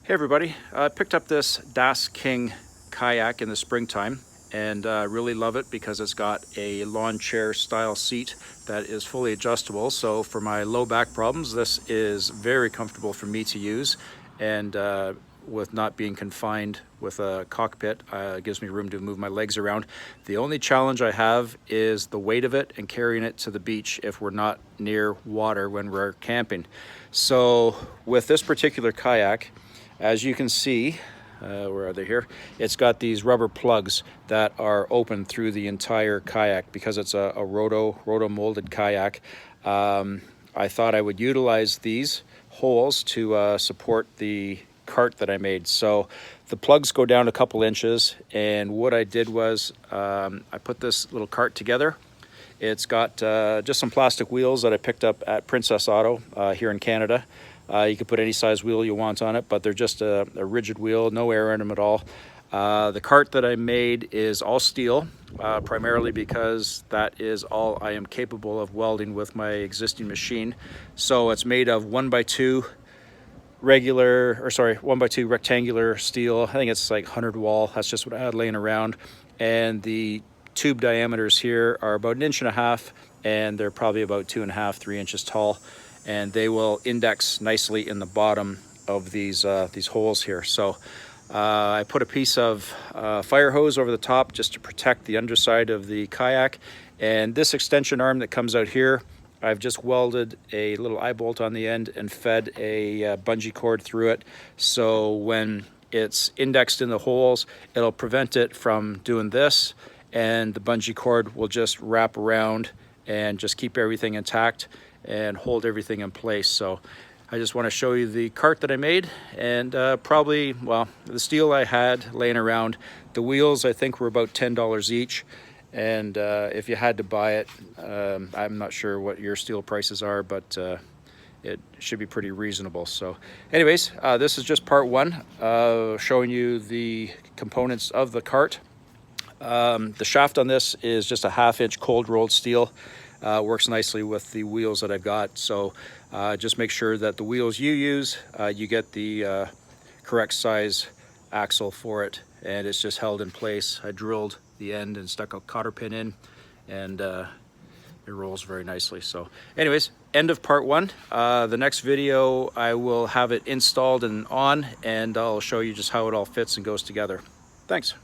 Hey everybody, I picked up this Das King kayak in the springtime and really love it because it's got a lawn chair style seat that is fully adjustable. So for my low back problems, this is very comfortable for me to use, and with not being confined with a cockpit, it gives me room to move my legs around. The only challenge I have is the weight of it and carrying it to the beach if we're not near water when we're camping. So with this particular kayak, as you can see, where are they here? It's got these rubber plugs that are open through the entire kayak because it's a roto molded kayak. I thought I would utilize these holes to support the cart that I made. So the plugs go down a couple inches, and what I did was I put this little cart together. It's got just some plastic wheels that I picked up at Princess Auto here in Canada. You can put any size wheel you want on it, but they're just a rigid wheel, no air in them at all. The cart that I made is all steel, primarily because that is all I am capable of welding with my existing machine. So it's made of 1x2 1x2 rectangular steel. I think it's like 100 wall. That's just what I had laying around. And the tube diameters here are about 1.5 inches, and they're probably about 2.5, 3 inches tall. And they will index nicely in the bottom of these holes here. So I put a piece of fire hose over the top just to protect the underside of the kayak. And this extension arm that comes out here, I've just welded a little eye bolt on the end and fed a bungee cord through it. So when it's indexed in the holes, it'll prevent it from doing this, and the bungee cord will just wrap around and just keep everything intact and hold everything in place. So I just want to show you the cart that I made, and probably, well, the steel I had laying around. The wheels I think were about $10 each, and if you had to buy it, I'm not sure what your steel prices are, but it should be pretty reasonable. So anyways, this is just part one, showing you the components of the cart. The shaft on this is just a 1/2 inch cold rolled steel. Works nicely with the wheels that I've got. So just make sure that the wheels you use, you get the correct size axle for it, and it's just held in place. I drilled the end and stuck a cotter pin in, and it rolls very nicely. So anyways, end of part one. The next video I will have it installed and on, and I'll show you just how it all fits and goes together. Thanks.